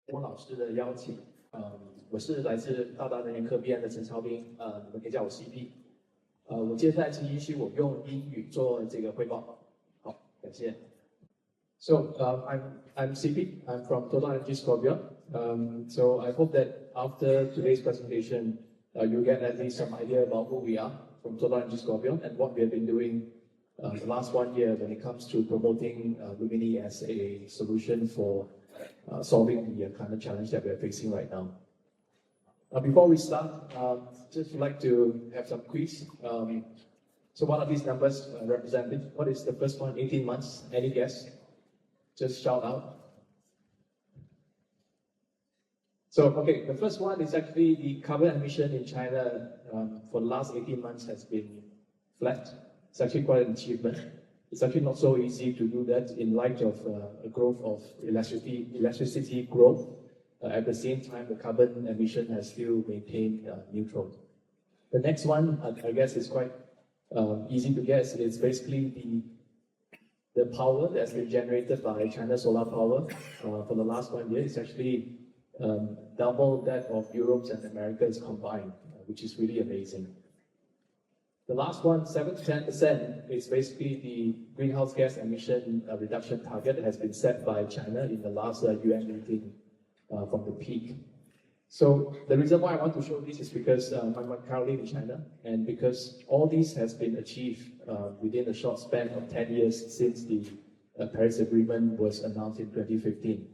郭老师的邀请，我是来自大大能源科 B 的陈超斌，你们可以叫我 CP。我接下来继续我用英语做这个汇报。好，感谢。So I'm CP. I'm from TotalEnergies Corbion. So I hope that after today's presentation, you get at least some idea about who we are from TotalEnergies Corbion and what we have been doing the last 1 year when it comes to promoting Lumini as a solution for solving the climate challenge that we are facing right now. Before we start, just like to have some quiz. So what are these numbers representing? What is the first one? 18 months. Any guess? Just shout out. So, okay, the first one is actually the carbon emission in China for the last 18 months has been flat. It's actually quite an achievement. It's actually not so easy to do that in light of a growth of electricity growth. At the same time, the carbon emission has still maintained neutral. The next one, I guess, is quite easy to guess. It's basically the power that's been generated by China's solar power for the last 1 year. It's actually double that of Europe's and America's combined, which is really amazing. The last one, 7 to 10%, is basically the greenhouse gas emission reduction target that has been set by China in the last UN meeting from the peak. So the reason why I want to show this is because I'm currently in China, and because all this has been achieved within a short span of 10 years since the Paris Agreement was announced in 2015.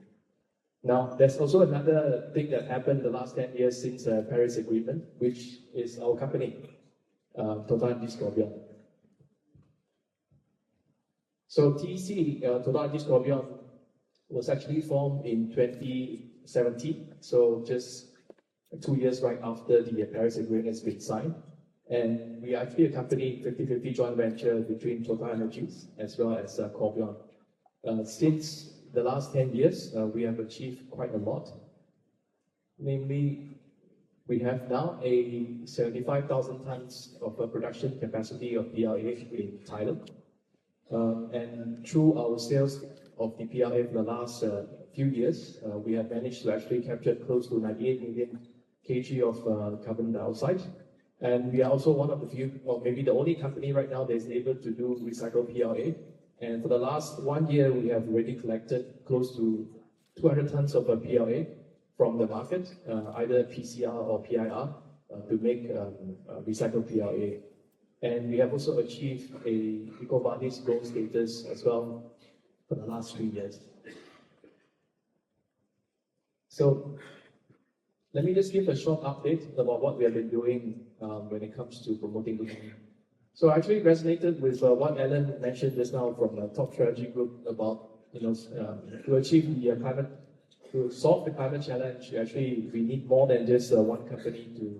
Now, there's also another thing that happened the last 10 years since the Paris Agreement, which is our company, TotalEnergies Corbion. So TEC, TotalEnergies Corbion, was actually formed in 2017, so just 2 years right after the Paris Agreement has been signed. And we are actually a company, 50-50 joint venture between TotalEnergies as well as Corbion. Since the last 10 years, we have achieved quite a lot. Namely, we have now a 75,000 tons of production capacity of PLA in Thailand. And through our sales of the PLA for the last few years, we have managed to actually capture close to 98 million kg of carbon dioxide. And we are also one of the few, or maybe the only company right now that is able to do recycled PLA. And for the last 1 year, we have already collected close to 200 tons of PLA from the market, either PCR or PIR, to make recycled PLA. And we have also achieved a EcoVadis gold status as well for the last 3 years. So let me just give a short update about what we have been doing when it comes to promoting Lumini. So I actually resonated with what Alan mentioned just now from the Top Strategy Group about, to achieve the climate, to solve the climate challenge. Actually, we need more than just one company to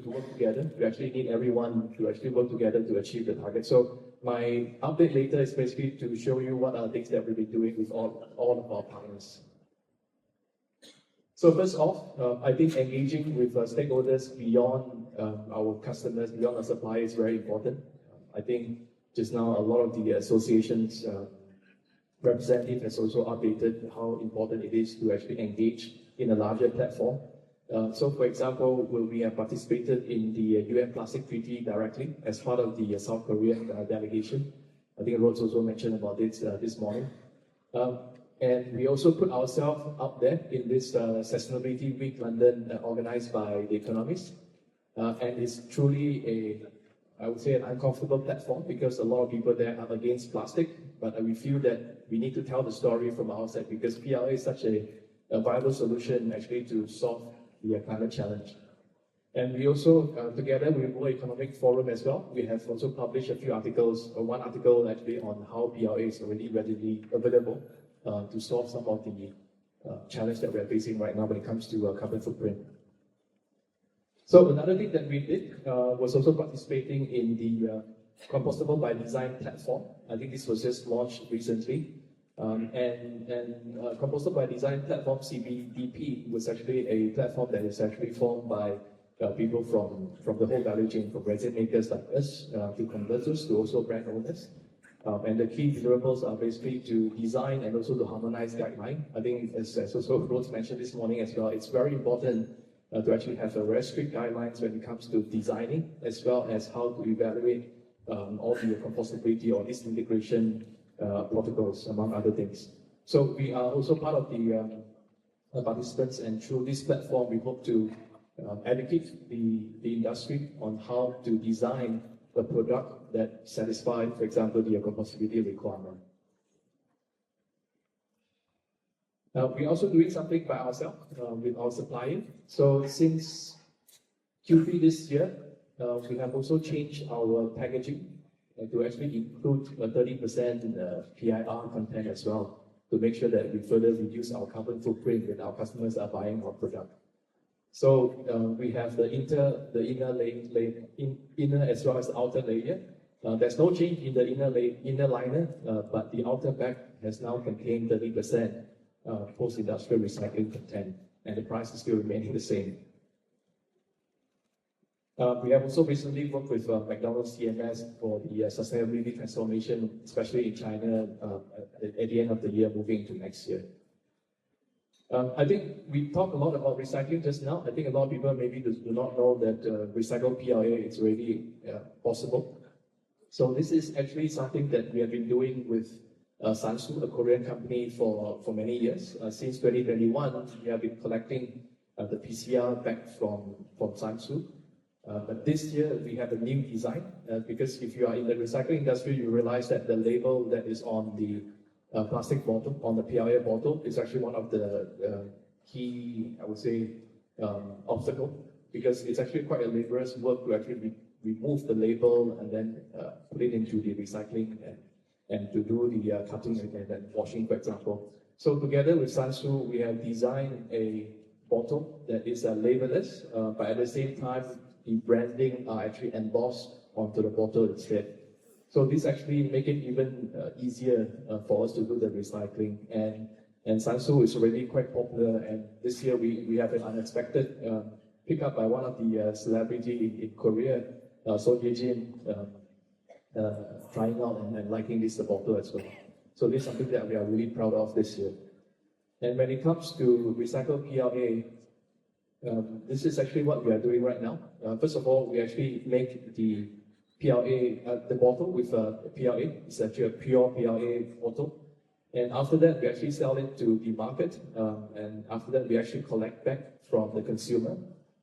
work together. We actually need everyone to actually work together to achieve the target. So my update later is basically to show you what are things that we've been doing with all of our partners. So first off, I think engaging with stakeholders beyond our customers, beyond our suppliers is very important. I think just now a lot of the associations representative has also updated how important it is to actually engage in a larger platform. So for example, we have participated in the UN Plastic Treaty directly as part of the South Korean delegation. I think Rhodes also mentioned about it this morning. And we also put ourselves up there in this Sustainability Week London organized by The Economist. And it's truly I would say, an uncomfortable platform because a lot of people there are against plastic, but we feel that we need to tell the story from our side because PLA is such a viable solution actually to solve the climate challenge. And we also, together with World Economic Forum as well, we have also published a few articles, or one article actually on how PLA is already readily available to solve some of the challenge that we are facing right now when it comes to carbon footprint. So another thing that we did was also participating in the Compostable by Design platform. I think this was just launched recently. And Compostable by Design platform, CBDP, was actually a platform that is actually formed by people from the whole value chain, from resin makers like us, to converters, to also brand owners. And the key deliverables are basically to design and also to harmonize guideline. I think as also Rose mentioned this morning as well, it's very important to actually have a very strict guidelines when it comes to designing, as well as how to evaluate all the compostability or disintegration protocols, among other things. So we are also part of the participants, and through this platform, we hope to educate the industry on how to design a product that satisfies, for example, the compostability requirement. We're also doing something by ourselves with our supplier. So since Q3 this year, we have also changed our packaging to actually include a 30% PIR content as well, to make sure that we further reduce our carbon footprint when our customers are buying our product. So we have the inner as well as the outer layer. There's no change in the inner liner, but the outer bag has now contained 30% post-industrial recycling content, and the price is still remaining the same. We have also recently worked with McDonald's CMS for the sustainability transformation, especially in China, at the end of the year, moving into next year. I think we talked a lot about recycling just now. I think a lot of people maybe do not know that recycled PLA is already possible. So this is actually something that we have been doing with Sansu, a Korean company, for many years. Since 2021, we have been collecting the PCR back from Sansu. But this year, we have a new design, because if you are in the recycling industry, you realize that the label that is on the plastic bottle, on the PLA bottle, is actually one of the key, I would say, obstacle, because it's actually quite a laborious work to actually remove the label and then put it into the recycling and to do the cutting and then washing, for example. So together with Sansu, we have designed a bottle that is labelless, but at the same time, the branding are actually embossed onto the bottle instead. So this actually make it even easier for us to do the recycling. And Sansu is already quite popular, and this year we have an unexpected pickup by one of the celebrity in Korea, So Ye-jin, trying out and liking this bottle as well. So this is something that we are really proud of this year. And when it comes to recycled PLA, this is actually what we are doing right now. First of all, we actually make the PLA, the bottle with PLA. It's actually a pure PLA bottle. And after that, we actually sell it to the market. And after that, we actually collect back from the consumer,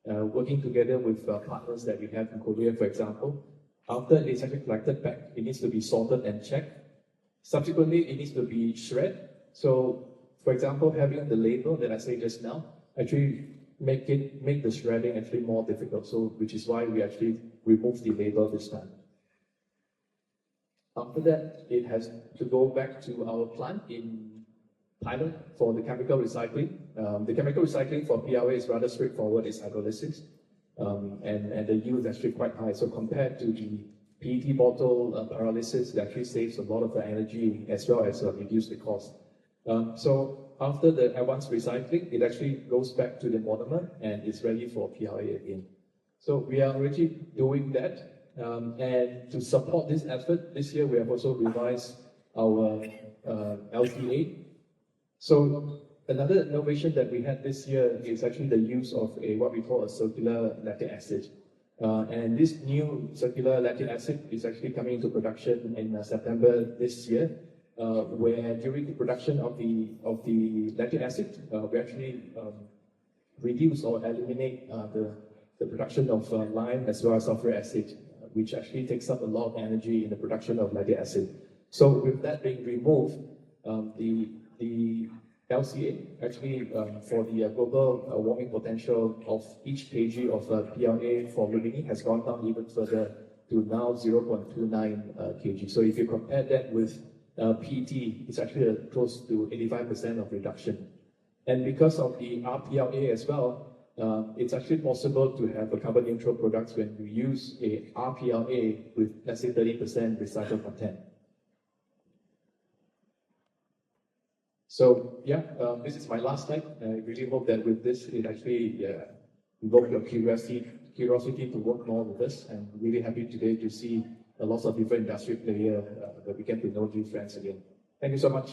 working together with partners that we have in Korea, for example. After it's actually collected back, it needs to be sorted and checked. Subsequently, it needs to be shredded. So, for example, having the label that I said just now, actually make the shredding actually more difficult. So, which is why we actually remove the label this time. After that, it has to go back to our plant in Thailand for the chemical recycling. The chemical recycling for PLA is rather straightforward. It's hydrolysis, and the yield is actually quite high. So compared to the PET bottle pyrolysis, it actually saves a lot of the energy as well as reduce the cost. So after the advanced recycling, it actually goes back to the monomer and is ready for PLA again. So we are already doing that. And to support this effort, this year we have also revised our LTA. So another innovation that we had this year is actually the use of what we call a circular lactic acid. And this new circular lactic acid is actually coming into production in September this year, where during the production of the lactic acid, we actually reduce or eliminate the production of lime as well as sulfuric acid, which actually takes up a lot of energy in the production of lactic acid. So with that being removed, the LCA actually for the global warming potential of each kg of PLA for aluminium has gone down even further to now 0.29 kg. So if you compare that with PET, it's actually close to 85% of reduction. And because of the RPLA as well, it's actually possible to have a carbon neutral products when you use a RPLA with, let's say, 30% recycled content. So yeah, this is my last slide. I really hope that with this, it actually invoked your curiosity to work more with us. And really happy today to see lots of different industry players that we get to know new friends again. Thank you so much.